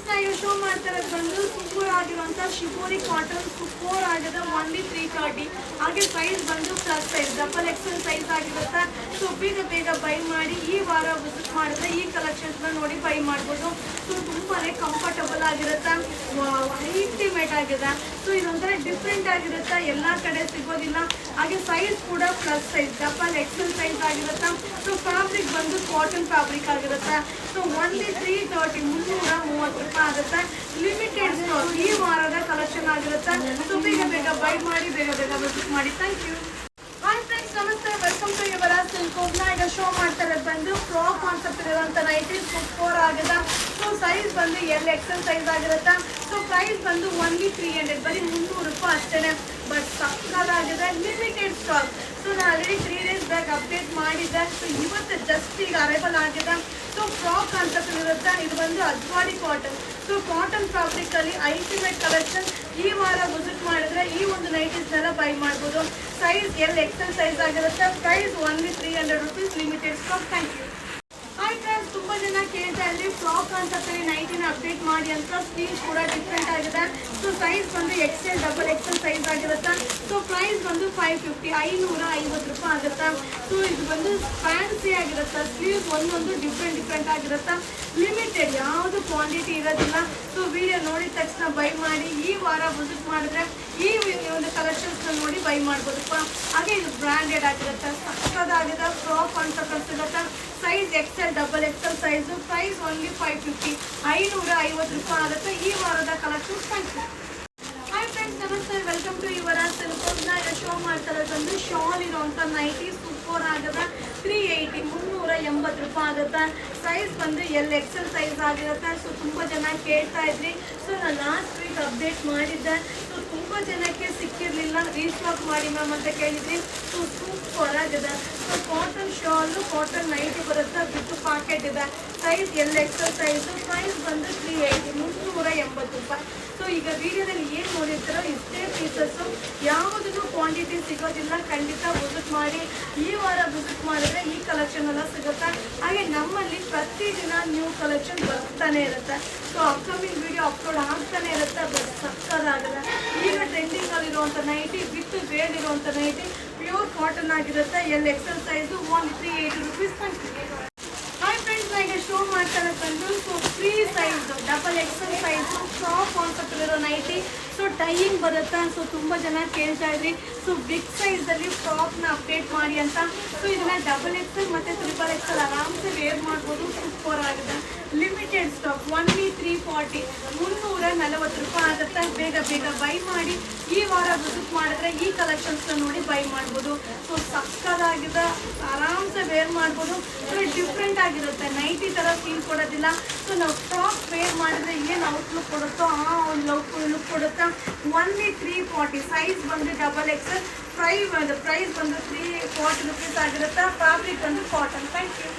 Friends show ಮಾಡ್ತಾರೆ ಬಂದು super ಆಗಿರುವಂತ ಶಿಬೋರಿ ಕಾಟನ್ ಸೂಪರ್ ಆಗಿದೆ ಓನ್ಲಿ 330. ಹಾಗೆ ಸೈಜ್ ಬಂದು plus size double Excel size ಆಗಿರುತ್ತೆ. ಸೊ ಬೇಗ ಬೈ ಮಾಡಿ ಈ ವಾರ ವಿಸಿಟ್ ಮಾಡಿದ್ರೆ ಈ ಕಲೆಕ್ಷನ್ಸ್ ನೋಡಿ ಬೈ ಮಾಡ್ಬೋದು. ಸೊ ತುಂಬಾನೇ ಕಂಫರ್ಟಬಲ್ ಆಗಿರುತ್ತೆ, ಅಲ್ಟಿಮೇಟ್ ಆಗಿದೆ. ಸೊ ಇದೊಂಥರ ಡಿಫ್ರೆಂಟ್ ಆಗಿರುತ್ತೆ, ಎಲ್ಲಾ ಕಡೆ ಸಿಗೋದಿಲ್ಲ. ಹಾಗೆ ಸೈಜ್ ಕೂಡ plus size double Excel size ಆಗಿರುತ್ತೆ. ಸೊ ಫ್ಯಾಬ್ರಿಕ್ ಬಂದು ಕಾಟನ್ ಫ್ಯಾಬ್ರಿಕ್ ಆಗಿರುತ್ತೆ. ಸೊ ಓನ್ಲಿ 330 330 ರೂಪಾಯಿ ಆಗುತ್ತೆ. ಲಿಮಿಟೆಡ್ ಸ್ಟಾಕ್ ಈ ವಾರದ ಕಲೆಕ್ಷನ್ ಆಗಿರುತ್ತೆ. ಸೊ ಬೇಗ ಬೈ ಮಾಡಿ, ಬೇಗ ವಿಸಿಟ್ ಮಾಡಿ. Thank you. ಹಾಯ್ ಫ್ರೆಂಡ್ಸ್, ನಮಸ್ತೆ, ವೆಲ್ಕಮ್ ಟು ಯುವರ ಸಿಲ್ಕೋಬ್ನ. ಈಗ ಶೋ ಮಾಡ್ತಾರೆ ಬಂದು ಫ್ರಾಕ್ ಕಾನ್ಸೆಪ್ಟ್ ಇರುವಂತ ನೈಟಿ ಸೂಪರ್ ಆಗಿದೆ. ಸೊ ಸೈಜ್ ಬಂದು ಎಲ್ ಎಕ್ಸೆಲ್ ಸೈಜ್ ಆಗಿರುತ್ತೆ. ಸೊ ಪ್ರೈಸ್ ಬಂದು ಓನ್ಲಿ 300, ಬರೀ 300 ರೂಪಾಯಿ ಅಷ್ಟೇ. ಬಟ್ ಸಕ್ಕದಾಗಿದೆ, ಲಿಮಿಟೆಡ್ ಸ್ಟಾಕ್. ಸೊ ನಾನು ಆಲ್ರೆಡಿ 3 ಡೇಸ್ ಬ್ಯಾಕ್ ಅಪ್ಡೇಟ್ ಮಾಡಿದ್ದೆ. ಸೊ ಇವತ್ತು ಜಸ್ಟ್ ಈಗ ಅರೈವಲ್ ಆಗಿದೆ. ಸೊ ಫ್ರಾಕ್ ಕಾನ್ಸೆಪ್ಟ್ ಇರುತ್ತೆ. ಇದು ಬಂದು ಅಜ್ವಾಡಿ ಕಾಟನ್. ಸೊ ಕಾಟನ್ ಫ್ಯಾಬ್ರಿಕ್ ಅಲ್ಲಿ ಅಲ್ಟಿಮೇಟ್ ಕಲೆಕ್ಷನ್. ಈ ವಾರ ವಿಸಿಟ್ ಮಾಡಿದ್ರೆ ಈ ಒಂದು ನೈಟೀಸ್ನೆಲ್ಲ ಬೈ ಮಾಡ್ಬೋದು. ಸೈಜ್ ಎಲ್ ಎಕ್ಸೆಲ್ ಸೈಜ್ ಆಗಿರುತ್ತೆ. Price only 300 rupees, limited stock. Thank you. Hi friends, ತುಂಬಾ ಜನ ಕೇಳ್ತಾ ಇದ್ರಿ ಫ್ರಾಕ್ ಕಾನ್ಸೆಪ್ಟ್ ಅಲ್ಲಿ ನೈಟಿನ ಅಪ್ಡೇಟ್ ಮಾಡಿ ಅಂತ. ಸ್ಟೀಲ್ ಕೂಡ ಡಿಫ್ರೆಂಟ್ ಆಗಿದೆ. ಸೊ ಸೈಜ್ ಬಂದು ಎಕ್ಸೆಲ್ ಡಬಲ್ ಎಕ್ಸೆಲ್ ಸೈಜ್ ಆಗಿರುತ್ತೆ. ಸೊ ಪ್ರೈಸ್ ಬಂದು 550 550 ರೂಪಾಯಿ ಆಗುತ್ತೆ. ಸೊ ಇದು ಬಂದು ಫ್ಯಾನ್ಸಿ ಆಗಿರುತ್ತೆ. ಸ್ಲೀವ್ಸ್ ಒಂದೊಂದು ಡಿಫ್ರೆಂಟ್ ಆಗಿರುತ್ತೆ. ಲಿಮಿಟೆಡ್, ಯಾವುದು ಕ್ವಾಂಟಿಟಿ ಇರೋದಿಲ್ಲ. ಸೊ ವಿಡಿಯೋ ನೋಡಿದ ತಕ್ಷಣ ಬೈ ಮಾಡಿ. ಈ ವಾರ ವಿಸಿಟ್ ಮಾಡಿದ್ರೆ ಈ ಒಂದು ಕಲೆಕ್ಷನ್ಸ್ ನೋಡಿ ಬೈ ಮಾಡ್ಬೋದಪ್ಪ. ಹಾಗೆ ಇದು ಬ್ರಾಂಡೆಡ್ ಆಗಿರುತ್ತೆ, ಸಕ್ಕದಾಗಿದೆ. ಫ್ರಾಕ್ ಕಾನ್ಸೆಪ್ಟ್ ಸಿಗುತ್ತೆ. Size XL double XL size. Price only 550 550 ರೂಪಾಯಿ ಆಗುತ್ತೆ. ಈ ವಾರದ collection. Thank you. Hi friends, ನಮಸ್ತೆ, ವೆಲ್ಕಮ್ ಟು ಯುವರ ಸಿಲ್ಕೋಬ್ನ. ಈಗ ಶೋ ಮಾಡ್ತಾರೆ ಬಂದು ಶಾಲ್ ಇರುವಂತ ನೈಟಿ ಸೂಪರ್ ಆಗಿದೆ. 380 380 ರೂಪಾಯಿ ಆಗುತ್ತೆ. ಸೈಜ್ ಬಂದು ಎಲ್ ಎಕ್ಸೆಲ್ ಸೈಜ್ ಆಗಿರುತ್ತೆ. ಸೊ ತುಂಬಾ ಜನ ಕೇಳ್ತಾ ಇದ್ರಿ. ಸೊ ನಾನು ಲಾಸ್ಟ್ ವೀಕ್ ಅಪ್ಡೇಟ್ ಮಾಡಿದ್ದೆ. ಸೊ ತುಂಬಾ ಜನಕ್ಕೆ ಸಿಕ್ಕಿರ್ಲಿಲ್ಲ, ರೀಸ್ಟಾಕ್ ಮಾಡಿ ಮ್ಯಾಮ್ ಅಂತ ಕೇಳಿದ್ರಿ. ಸೊ ಸೂಪರ್ ಆಗಿದೆ. So cotton shawl, cotton nighty ಬರುತ್ತೆ, ಬಿಟ್ಟು ಪಾಕೆಟ್ ಇದೆ. Size L XL size. Price ಬಂದು 380 380 ರೂಪಾಯಿ. ಸೊ ಈಗ ವಿಡಿಯೋದಲ್ಲಿ ಏನು ನೋಡಿರ್ತಾರೋ ಇಷ್ಟೇ ಪೀಸಸ್ಸು, ಯಾವುದೂ ಕ್ವಾಂಟಿಟಿ ಸಿಗೋದಿಲ್ಲ. ಖಂಡಿತ ವಿಸಿಟ್ ಮಾಡಿ. ಈ ವಾರ ವಿಸಿಟ್ ಮಾಡಿದ್ರೆ ಈ ಕಲೆಕ್ಷನ್ ಎಲ್ಲ ಸಿಗುತ್ತೆ. ಹಾಗೆ ನಮ್ಮಲ್ಲಿ ಪ್ರತಿದಿನ ನ್ಯೂ ಕಲೆಕ್ಷನ್ ಬರ್ತಾನೆ ಇರುತ್ತೆ. ಸೊ ಅಪ್ಕಮಿಂಗ್ ವಿಡಿಯೋ ಅಪ್ಲೋಡ್ ಆಗ್ತಾನೆ ಇರುತ್ತೆ. ಬಟ್ ಸಕ್ಕದಾಗಿದೆ. ಈಗ ಟ್ರೆಂಡಿಂಗ್ ಅಲ್ಲಿರುವಂಥ ನೈಟಿ ವಿತ್ ವೇರ್ ಇರುವಂಥ ನೈಟಿ ಪ್ಯೂರ್ ಕಾಟನ್ ಆಗಿರುತ್ತೆ. L XL size. 380 rupees. Hi friends, ಈಗ ಶೋ ಮಾಡ್ತಾರೆ ಬಂದು so free size double XL size frock concept ಇರೋ ನೈಟಿ. ಸೊ ಟೈಯಿಂಗ್ ಬರುತ್ತೆ. ಸೊ ತುಂಬ ಜನ ಕೇಳ್ತಾ ಇದ್ರಿ. ಸೊ ಬಿಗ್ ಸೈಜಲ್ಲಿ ಫ್ರಾಕ್ನ ಅಪ್ಡೇಟ್ ಮಾಡಿ ಅಂತ. ಸೊ ಇದನ್ನ ಡಬಲ್ ಎಕ್ಸೆಲ್ ಮತ್ತು ಟ್ರಿಪಲ್ ಎಕ್ಸೆಲ್ ಆರಾಮ್ಸೆ ವೇರ್ ಮಾಡ್ಬೋದು. ಸೂಪರ್ ಆಗಿದೆ. Limited stock. ಓನ್ಲಿ 340 340 ರೂಪಾಯಿ ಆಗುತ್ತೆ. ಬೇಗ ಬೈ ಮಾಡಿ. ಈ ವಾರ ವಿಸಿಟ್ ಮಾಡಿದ್ರೆ ಈ ಕಲೆಕ್ಷನ್ಸ್ನ ನೋಡಿ ಬೈ ಮಾಡ್ಬೋದು. ಸೊ ಸಕ್ಕದಾಗಿದೆ, ಆರಾಮ್ಸೆ ವೇರ್ ಮಾಡ್ಬೋದು. ಡಿಫ್ರೆಂಟ್ ಆಗಿರುತ್ತೆ, ನೈಟಿ ಥರ ಫೀಲ್ ಕೊಡೋದಿಲ್ಲ. ಸೊ ನಾವು ಫ್ರಾಕ್ ವೇರ್ ಮಾಡಿದ್ರೆ ಏನು ಔಟ್ಲುಕ್ ಕೊಡುತ್ತೋ ಆ ಒಂದು ಲುಕ್ ಕೊಡುತ್ತೆ. ಓನ್ಲಿ 340. ಸೈಜ್ ಬಂದು ಡಬಲ್ ಎಕ್ಸೆಲ್. ಪ್ರೈಸ್ ಬಂದು 340 ರೂಪೀಸ್ ಆಗಿರುತ್ತೆ. ಫ್ಯಾಬ್ರಿಕ್ ಬಂದು ಕಾಟನ್. Thank you.